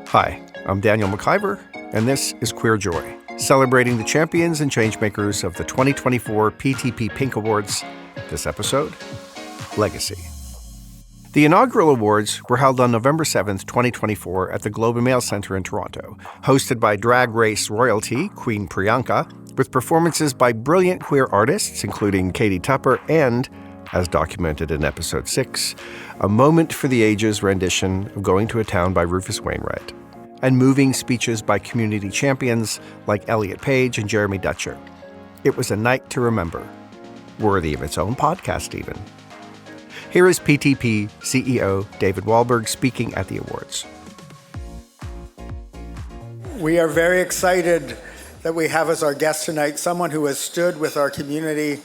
Hi, I'm Daniel MacIvor, and this is Queer Joy, celebrating the champions and changemakers of the 2024 PTP Pink Awards. This episode, Legacy. The inaugural awards were held on November 7th, 2024 at the Globe and Mail Centre in Toronto, hosted by drag race royalty Queen Priyanka, with performances by brilliant queer artists including Katie Tupper and, as documented in Episode 6, a Moment for the Ages rendition of Going to a Town by Rufus Wainwright, and moving speeches by community champions like Elliot Page and Jeremy Dutcher. It was a night to remember, worthy of its own podcast even. Here is PTP CEO David Wahlberg speaking at the awards. We are very excited that we have as our guest tonight someone who has stood with our community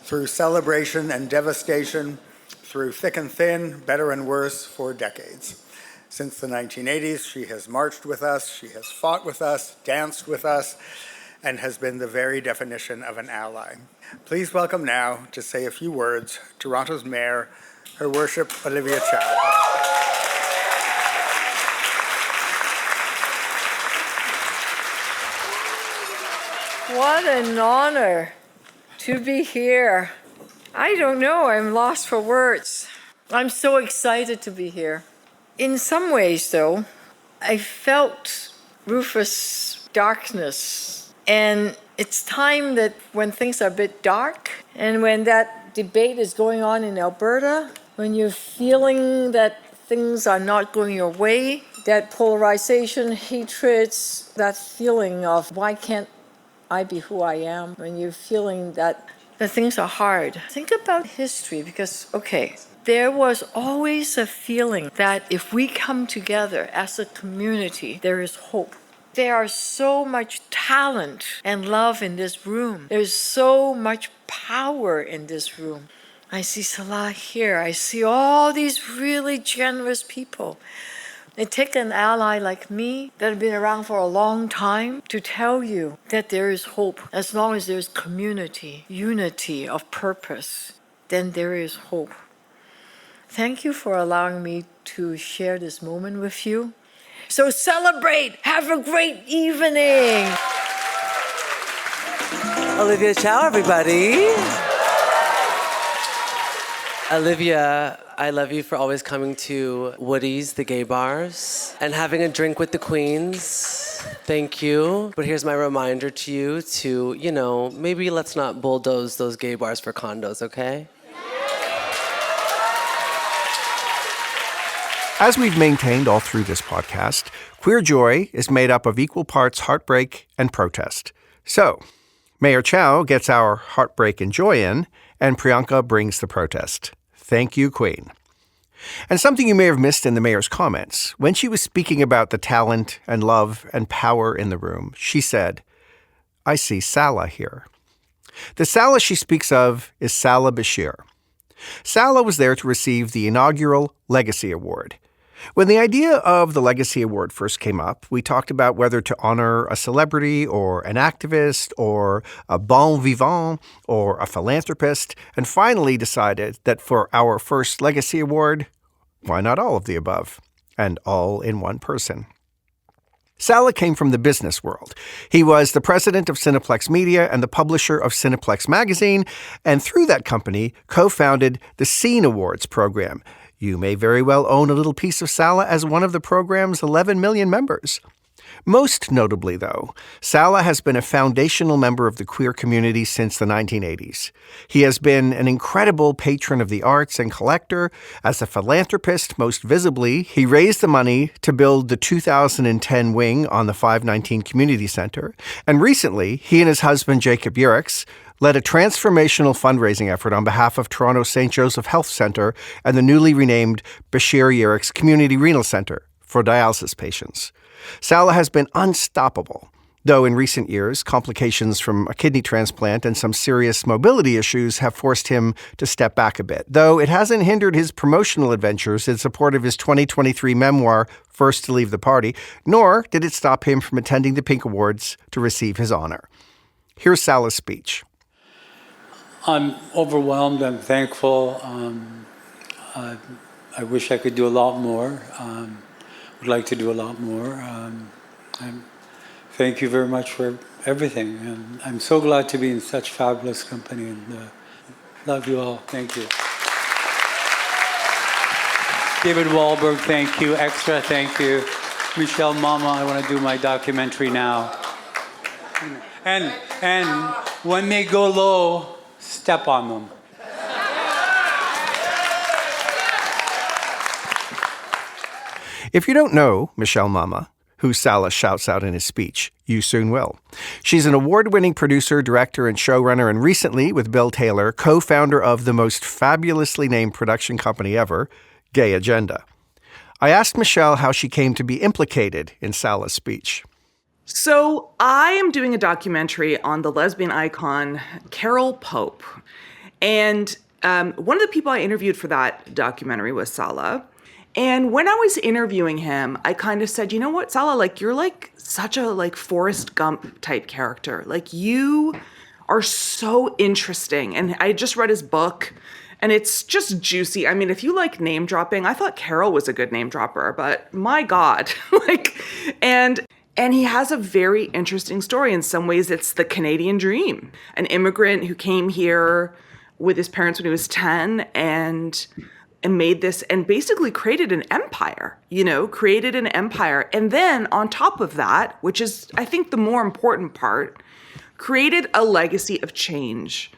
through celebration and devastation, through thick and thin, better and worse, for decades. Since the 1980s, she has marched with us, she has fought with us, danced with us, and has been the very definition of an ally. Please welcome now, to say a few words, Toronto's Mayor, Her Worship Olivia Chow. What an honor to be here. I don't know, I'm lost for words. I'm so excited to be here. In some ways, though, I felt Rufus' darkness. And it's time that when things are a bit dark, and when that debate is going on in Alberta, when you're feeling that things are not going your way, that polarization, hatreds, that feeling of why can't I be who I am, when you're feeling that things are hard. Think about history because, there was always a feeling that if we come together as a community, there is hope. There is so much talent and love in this room. There's so much power in this room. I see Salah here. I see all these really generous people. It takes an ally like me that have been around for a long time to tell you that there is hope. As long as there's community, unity of purpose, then there is hope. Thank you for allowing me to share this moment with you. So celebrate! Have a great evening! Olivia Chow, everybody. Olivia, I love you for always coming to Woody's, the gay bars, and having a drink with the queens. Thank you. But here's my reminder to you to, maybe let's not bulldoze those gay bars for condos, okay? As we've maintained all through this podcast, Queer Joy is made up of equal parts heartbreak and protest. So, Mayor Chow gets our heartbreak and joy in, and Priyanka brings the protest. Thank you, Queen. And something you may have missed in the mayor's comments, when she was speaking about the talent and love and power in the room, she said, I see Salah here. The Salah she speaks of is Salah Bachir. Salah was there to receive the inaugural Legacy Award. When the idea of the Legacy Award first came up, we talked about whether to honor a celebrity or an activist or a bon vivant or a philanthropist, and finally decided that for our first Legacy Award, why not all of the above, and all in one person? Salah came from the business world. He was the president of Cineplex Media and the publisher of Cineplex Magazine, and through that company, co-founded the Scene Awards program. You may very well own a little piece of Salah as one of the program's 11 million members. Most notably, though, Salah has been a foundational member of the queer community since the 1980s. He has been an incredible patron of the arts and collector. As a philanthropist, most visibly, he raised the money to build the 2010 wing on the 519 Community Center. And recently, he and his husband, Jacob Urix, led a transformational fundraising effort on behalf of Toronto St. Joseph Health Centre and the newly renamed Bachir Urix Community Renal Centre for dialysis patients. Salah has been unstoppable, though in recent years, complications from a kidney transplant and some serious mobility issues have forced him to step back a bit, though it hasn't hindered his promotional adventures in support of his 2023 memoir, First to Leave the Party, nor did it stop him from attending the Pink Awards to receive his honor. Here's Salah's speech. I'm overwhelmed and thankful. I wish I could do a lot more. would like to do a lot more. Thank you very much for everything. And I'm so glad to be in such fabulous company, and love you all. Thank you. David Wahlberg, thank you. Xtra, thank you. Michelle Mama, I want to do my documentary now. And when they go low, step on them. If you don't know Michelle Mama, who Salah shouts out in his speech, you soon will. She's an award-winning producer, director, and showrunner, and recently, with Bill Taylor, co-founder of the most fabulously named production company ever, Gay Agenda. I asked Michelle how she came to be implicated in Salah's speech. So I am doing a documentary on the lesbian icon Carol Pope. And one of the people I interviewed for that documentary was Salah. And when I was interviewing him, I kind of said, you know what, Salah, like, you're like such a like Forrest Gump type character. Like, you are so interesting. And I just read his book, and it's just juicy. I mean, if you like name dropping, I thought Carol was a good name dropper, but my God, and he has a very interesting story. In some ways, it's the Canadian dream, an immigrant who came here with his parents when he was 10 and made this and basically created an empire, And then on top of that, which is, I think, the more important part, created a legacy of change.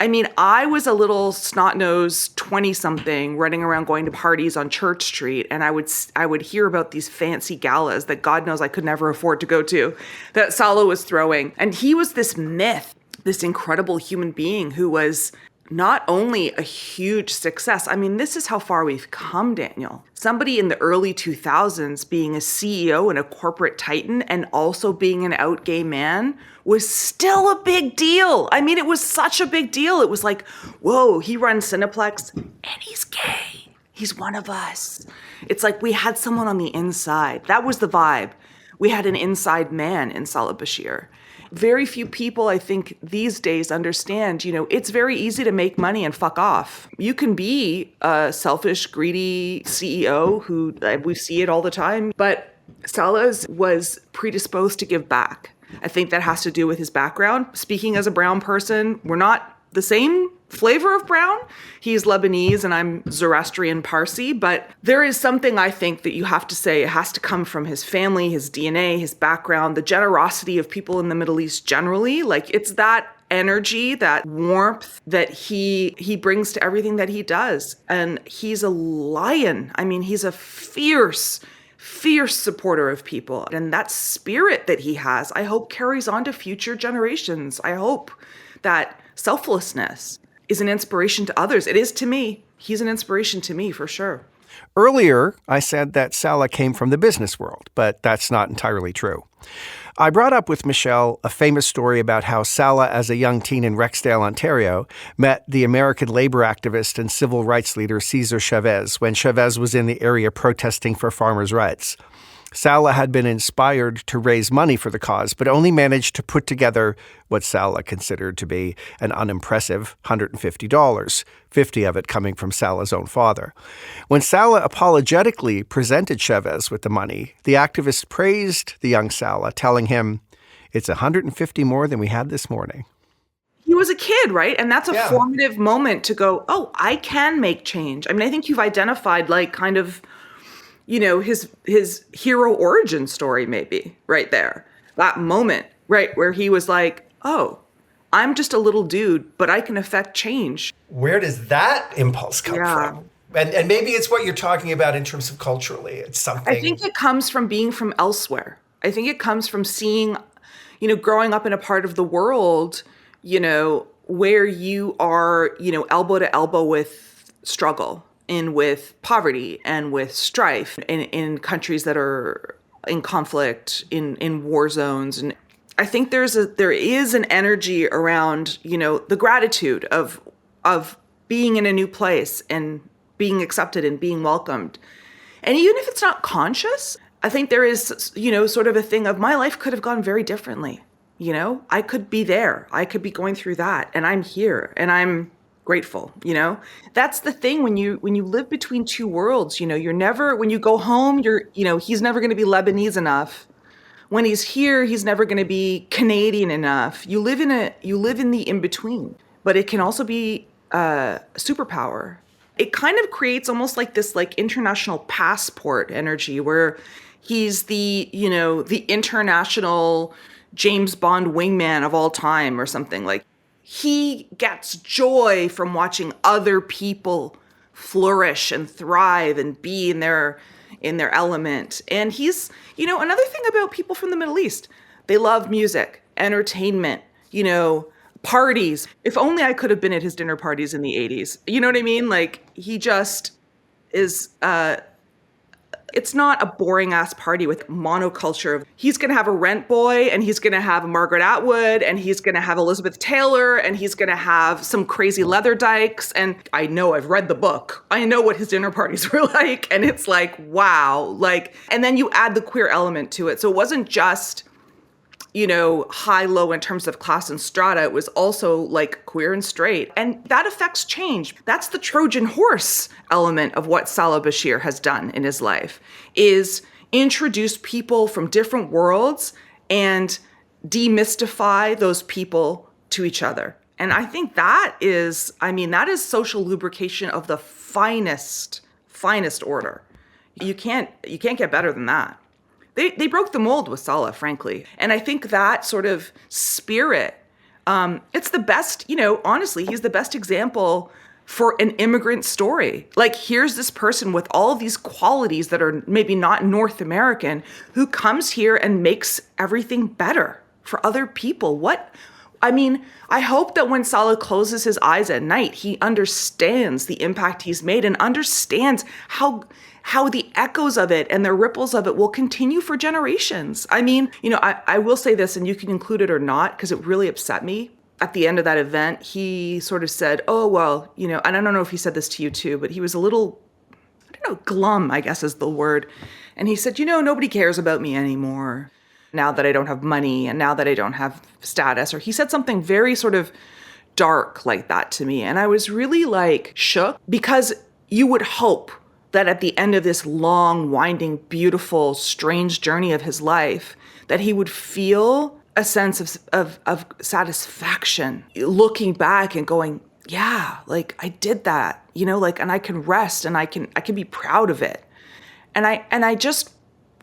I mean, I was a little snot-nosed 20-something running around going to parties on Church Street, and I would hear about these fancy galas that God knows I could never afford to go to, that Salah was throwing. And he was this myth, this incredible human being who was not only a huge success. I mean, this is how far we've come, Daniel. Somebody in the early 2000s being a CEO and a corporate titan and also being an out gay man was still a big deal. I mean, it was such a big deal. It was like, whoa, he runs Cineplex and he's gay. He's one of us. It's like we had someone on the inside. That was the vibe. We had an inside man in Salah Bachir. Very few people, I think, these days understand, it's very easy to make money and fuck off. You can be a selfish, greedy CEO who, we see it all the time, but Salah's was predisposed to give back. I think that has to do with his background. Speaking as a brown person, we're not the same flavor of brown. He's Lebanese and I'm Zoroastrian Parsi, but there is something I think that you have to say it has to come from his family, his DNA, his background, the generosity of people in the Middle East generally. Like, it's that energy, that warmth that he brings to everything that he does. And he's a lion. I mean, he's a fierce supporter of people. And that spirit that he has, I hope carries on to future generations. I hope that selflessness is an inspiration to others. It is to me. He's an inspiration to me, for sure. Earlier, I said that Salah came from the business world, but that's not entirely true. I brought up with Michelle a famous story about how Salah, as a young teen in Rexdale, Ontario, met the American labor activist and civil rights leader Cesar Chavez when Chavez was in the area protesting for farmers' rights. Salah had been inspired to raise money for the cause, but only managed to put together what Salah considered to be an unimpressive $150, 50 of it coming from Salah's own father. When Salah apologetically presented Chavez with the money, the activist praised the young Salah, telling him, "It's 150 more than we had this morning." He was a kid, right? And that's a formative moment to go, oh, I can make change. I mean, I think you've identified like kind of his hero origin story, maybe, right there. That moment, right, where he was like, oh, I'm just a little dude, but I can affect change. Where does that impulse come from? And maybe it's what you're talking about in terms of culturally. It's something. I think it comes from being from elsewhere. I think it comes from seeing, growing up in a part of the world, where you are, elbow to elbow with struggle and with poverty and with strife in countries that are in conflict, in war zones. And I think there is an energy around, the gratitude of being in a new place and being accepted and being welcomed. And even if it's not conscious, I think there is, sort of a thing of my life could have gone very differently. I could be there. I could be going through that, and I'm here, and I'm grateful, you know? That's the thing when you live between two worlds, you know, you're never, when you go home, he's never going to be Lebanese enough. When he's here, he's never going to be Canadian enough. You live in the in between, but it can also be a superpower. It kind of creates almost like this like international passport energy where he's the international James Bond wingman of all time or something. Like he gets joy from watching other people flourish and thrive and be in their element. And he's, another thing about people from the Middle East, they love music, entertainment, parties. If only I could have been at his dinner parties in the 80s. You know what I mean? Like he just is, it's not a boring ass party with monoculture. He's going to have a Rent Boy and he's going to have a Margaret Atwood and he's going to have Elizabeth Taylor and he's going to have some crazy leather dykes. And I know, I've read the book. I know what his dinner parties were like. And it's like, wow. Like, and then you add the queer element to it. So it wasn't just, high, low in terms of class and strata. It was also like queer and straight. And that affects change. That's the Trojan horse element of what Salah Bachir has done in his life, is introduce people from different worlds and demystify those people to each other. And I think that is social lubrication of the finest order. You can't get better than that. They broke the mold with Salah, frankly. And I think that sort of spirit, it's the best, honestly, he's the best example for an immigrant story. Like, here's this person with all of these qualities that are maybe not North American who comes here and makes everything better for other people. I hope that when Salah closes his eyes at night, he understands the impact he's made and understands how the echoes of it and the ripples of it will continue for generations. I will say this, and you can include it or not, because it really upset me. At the end of that event, he sort of said, oh, well, and I don't know if he said this to you too, but he was a little, glum, I guess is the word. And he said, nobody cares about me anymore now that I don't have money and now that I don't have status. Or he said something very sort of dark like that to me. And I was really like shook, because you would hope that at the end of this long, winding, beautiful, strange journey of his life, that he would feel a sense of satisfaction, looking back and going, yeah, like I did that, and I can rest and I can be proud of it. And I just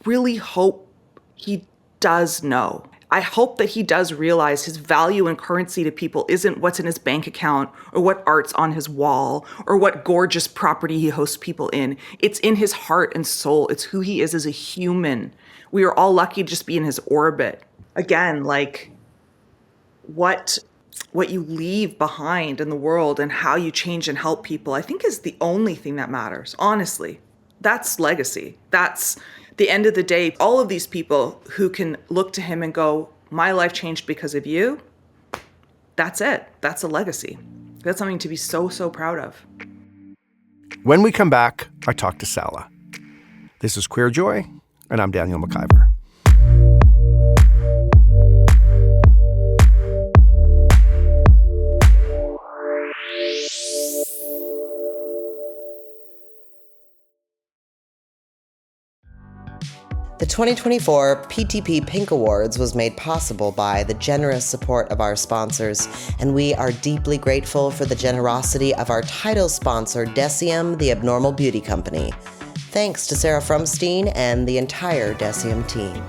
really hope he does know. I hope that he does realize his value and currency to people isn't what's in his bank account or what art's on his wall or what gorgeous property he hosts people in. It's in his heart and soul. It's who he is as a human. We are all lucky to just be in his orbit. Again, like what you leave behind in the world and how you change and help people, I think is the only thing that matters. Honestly, that's legacy. That's the end of the day, all of these people who can look to him and go, my life changed because of you, that's it. That's a legacy. That's something to be so, so proud of. When we come back, I talk to Salah. This is Queer Joy, and I'm Daniel MacIvor. The 2024 PTP Pink Awards was made possible by the generous support of our sponsors, and we are deeply grateful for the generosity of our title sponsor, Decium, the Abnormal Beauty Company. Thanks to Sarah Frumstein and the entire Decium team.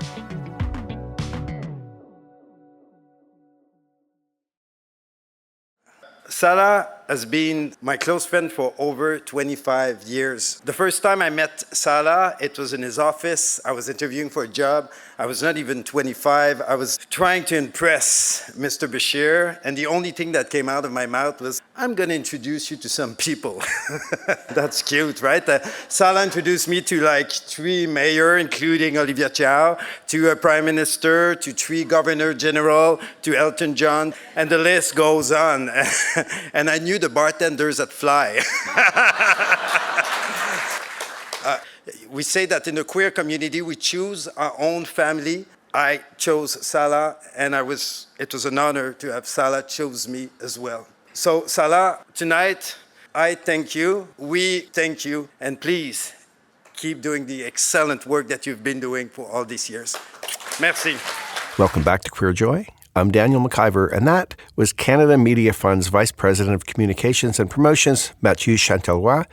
Salah has been my close friend for over 25 years. The first time I met Salah, it was in his office. I was interviewing for a job. I was not even 25. I was trying to impress Mr. Bachir, and the only thing that came out of my mouth was, I'm going to introduce you to some people. That's cute, right? Salah introduced me to like 3 mayors, including Olivia Chow, to a prime minister, to 3 governor general, to Elton John, and the list goes on. And I knew the bartenders at Fly. We say that in the queer community, we choose our own family. I chose Salah, and it was an honor to have Salah choose me as well. So, Salah, tonight, I thank you, we thank you, and please keep doing the excellent work that you've been doing for all these years. Merci. Welcome back to Queer Joy. I'm Daniel MacIvor, and that was Canada Media Fund's Vice President of Communications and Promotions, Mathieu Chantelois,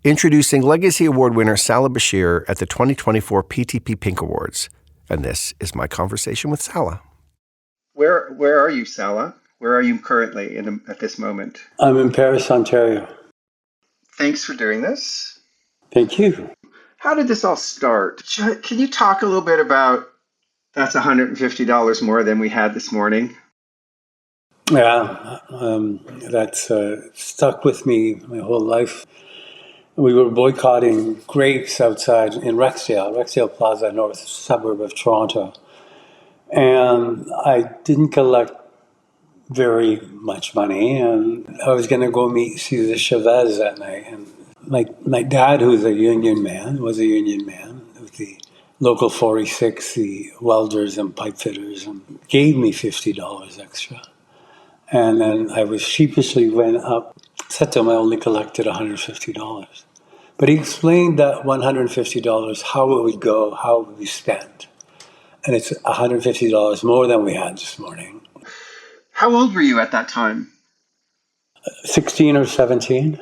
introducing Legacy Award winner Salah Bachir at the 2024 PTP Pink Awards. And this is my conversation with Salah. Where are you, Salah? Where are you currently at this moment? I'm in Paris, Ontario. Thanks for doing this. Thank you. How did this all start? Can you talk a little bit about that's $150 more than we had this morning? Yeah, that's stuck with me my whole life. We were boycotting grapes outside in Rexdale Plaza, north suburb of Toronto. And I didn't collect very much money, and I was going to go see the Chavez that night. And my dad, who's a union man, was a union man with the Local 46, the welders and pipe fitters, and gave me $50 extra. And then I was sheepishly went up, said to him I only collected $150. But he explained that $150, how it would go, how it would be spent. And it's $150 more than we had this morning. How old were you at that time? 16 or 17.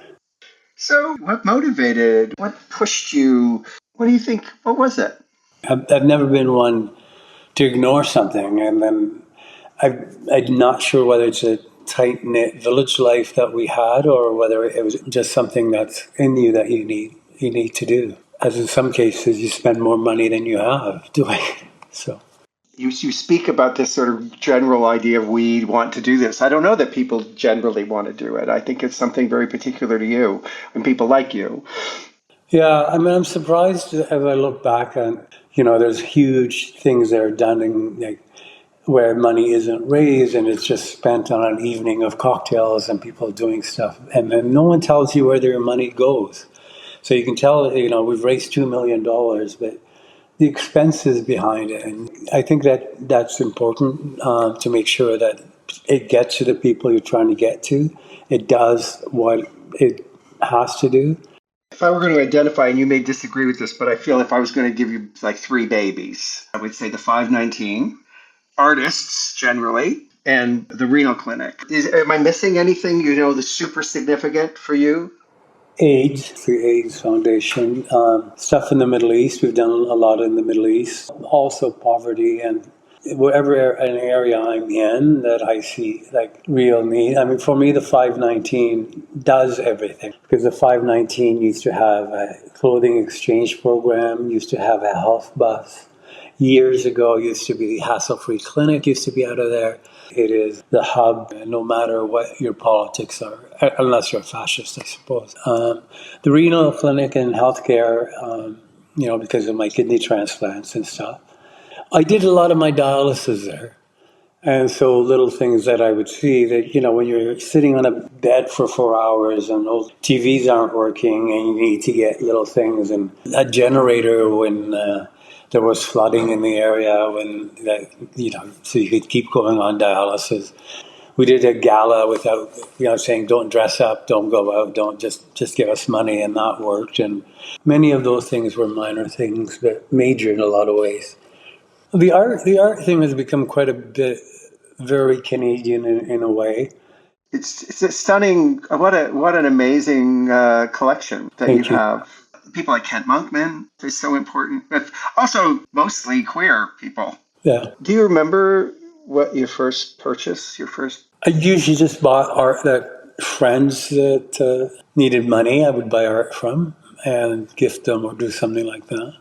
So what motivated, what pushed you, what do you think, what was it? I've never been one to ignore something, and then I'm not sure whether it's a tight-knit village life that we had or whether it was just something that's in you that you need to do. As in some cases, you spend more money than you have doing. So You speak about this sort of general idea of we want to do this. I don't know that people generally want to do it. I think it's something very particular to you and people like you. Yeah, I mean, I'm surprised as I look back and, there's huge things that are done in, where money isn't raised and it's just spent on an evening of cocktails and people doing stuff. And then no one tells you where their money goes. So you can tell, we've raised $2 million, but the expenses behind it. And I think that's important to make sure that it gets to the people you're trying to get to. It does what it has to do. If I were going to identify, and you may disagree with this, but I feel if I was going to give you like three babies, I would say the 519, artists generally, and the renal clinic. Am I missing anything, that's super significant for you? AIDS, the AIDS Foundation, stuff in the Middle East. We've done a lot in the Middle East. Also poverty and wherever an area I'm in that I see like real need. I mean, for me, the 519 does everything because the 519 used to have a clothing exchange program, used to have a health bus. Years ago, used to be the hassle-free clinic, used to be out of there. It is the hub, no matter what your politics are, unless you're a fascist, I suppose. The renal clinic and healthcare, because of my kidney transplants and stuff. I did a lot of my dialysis there. And so little things that I would see that, when you're sitting on a bed for 4 hours and those TVs aren't working and you need to get little things and a generator when there was flooding in the area so you could keep going on dialysis. We did a gala without, saying don't dress up, don't go out, don't just give us money, and that worked. And many of those things were minor things, but major in a lot of ways. The art thing has become quite a bit very Canadian in a way. It's a stunning. What an amazing collection that Thank you you. have. People like Kent Monkman is so important, but also mostly queer people. Yeah. Do you remember what your first purchase? I usually just bought art that friends that needed money I would buy art from and gift them or do something like that.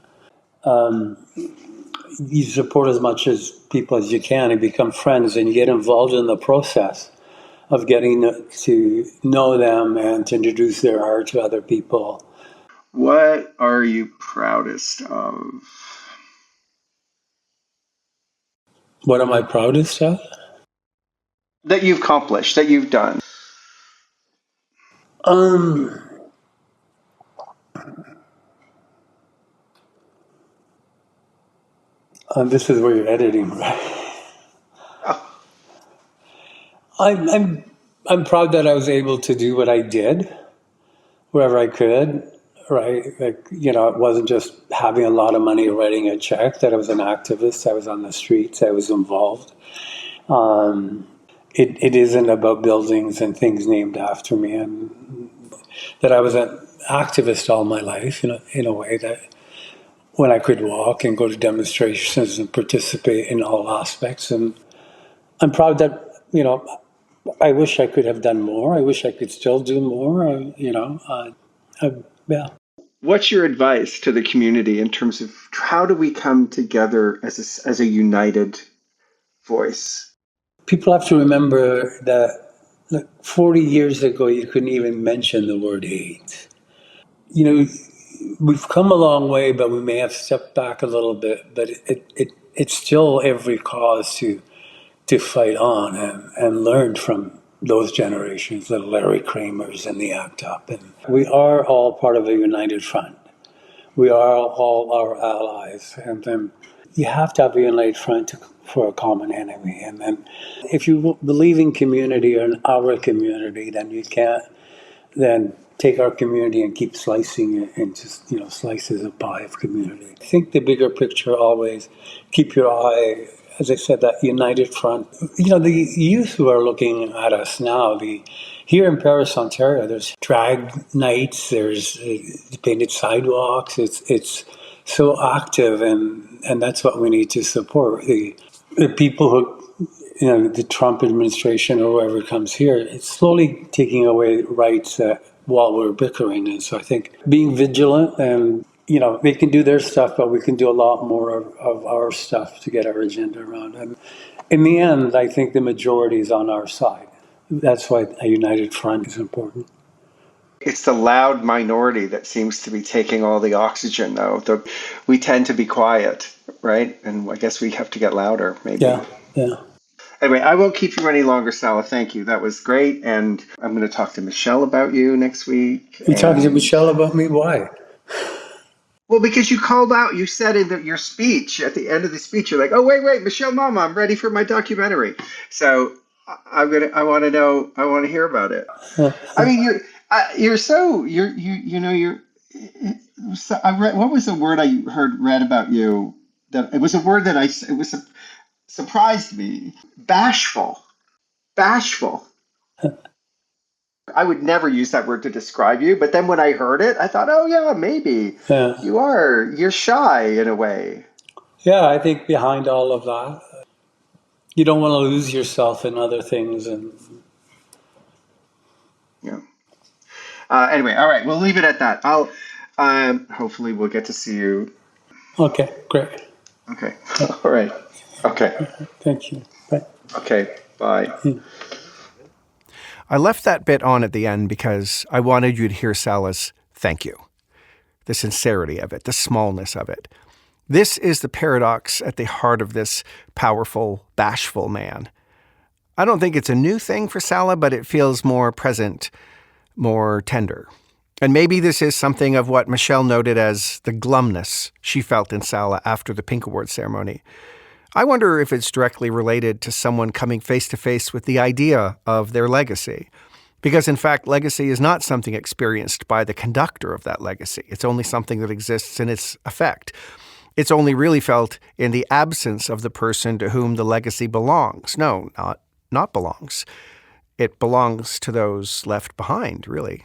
You support as much as people as you can and become friends, and you get involved in the process of getting to know them and to introduce their art to other people. What are you proudest of? What am I proudest of? That you've accomplished, that you've done. This is where you're editing, right? Oh. I'm I'm proud that I was able to do what I did wherever I could, right? Like, it wasn't just having a lot of money or writing a check, that I was an activist. I was on the streets. I was involved. It isn't about buildings and things named after me, and that I was an activist all my life, in a way that when I could walk and go to demonstrations and participate in all aspects. And I'm proud that, I wish I could have done more. I wish I could still do more, yeah. What's your advice to the community in terms of how do we come together as a united voice? People have to remember that 40 years ago, you couldn't even mention the word AIDS. We've come a long way, but we may have stepped back a little bit. But it's still every cause to fight on and learn from those generations, the Larry Kramers and the ACT UP. And we are all part of a united front. We are all our allies. And then you have to have a united front for a common enemy. And then if you believe in community or in our community, then you can't then take our community and keep slicing it into slices of pie of community. I think the bigger picture always, keep your eye, as I said, that united front. The youth who are looking at us now, here in Paris, Ontario, there's drag nights, there's painted sidewalks. It's so active, and that's what we need to support. The people who, the Trump administration or whoever comes here, it's slowly taking away rights while we're bickering. And so I think being vigilant and, they can do their stuff, but we can do a lot more of our stuff to get our agenda around. And in the end, I think the majority is on our side. That's why a united front is important. It's the loud minority that seems to be taking all the oxygen, though. We tend to be quiet, right? And I guess we have to get louder, maybe. Yeah. Anyway, I won't keep you any longer, Salah. Thank you. That was great. And I'm going to talk to Michelle about you next week. You're talking to Michelle about me? Why? Well, because you called out, you said in your speech, at the end of the speech, you're like, oh, wait, Michelle Mama, I'm ready for my documentary. So I want to hear about it. I mean, what was the word I read about you? That it was a word that surprised me. Bashful. I would never use that word to describe you, but then when I heard it, I thought, oh yeah, maybe you're shy in a way. Yeah, I think behind all of that, you don't want to lose yourself in other things. And yeah. Anyway, all right, we'll leave it at that. I'll hopefully we'll get to see you. Okay, great. Okay. All right. Okay. Thank you. Bye. Okay. Bye. I left that bit on at the end because I wanted you to hear Salah's thank you. The sincerity of it, the smallness of it. This is the paradox at the heart of this powerful, bashful man. I don't think it's a new thing for Salah, but it feels more present, more tender. And maybe this is something of what Michelle noted as the glumness she felt in Salah after the Pink Awards ceremony. I wonder if it's directly related to someone coming face to face with the idea of their legacy. Because in fact, legacy is not something experienced by the conductor of that legacy. It's only something that exists in its effect. It's only really felt in the absence of the person to whom the legacy belongs. No, not belongs. It belongs to those left behind, really.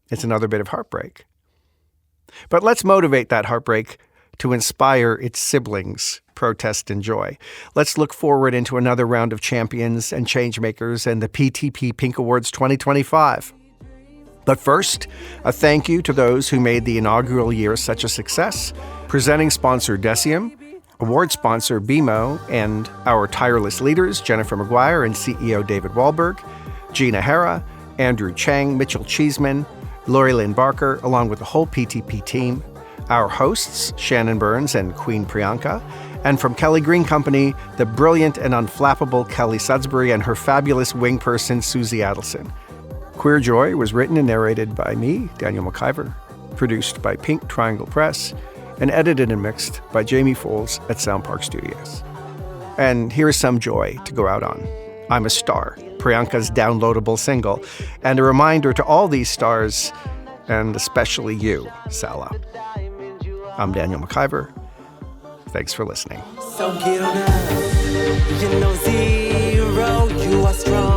It's another bit of heartbreak. But let's motivate that heartbreak to inspire its siblings, protest and joy. Let's look forward into another round of champions and changemakers and the PTP Pink Awards 2025. But first, a thank you to those who made the inaugural year such a success. Presenting sponsor Decium, award sponsor BMO, and our tireless leaders, Jennifer Maguire and CEO David Wahlberg, Gina Hera, Andrew Chang, Mitchell Cheeseman, Lori Lynn Barker, along with the whole PTP team, our hosts, Shannon Burns and Queen Priyanka, and from Kelly Green Company, the brilliant and unflappable Kelly Sudsbury and her fabulous wing person, Susie Adelson. Queer Joy was written and narrated by me, Daniel MacIvor, produced by Pink Triangle Press, and edited and mixed by Jamie Foles at Sound Park Studios. And here's some joy to go out on. I'm a star. Priyanka's downloadable single, and a reminder to all these stars, and especially you, Salah. I'm Daniel MacIvor. Thanks for listening. So get on up, you know zero, you are strong.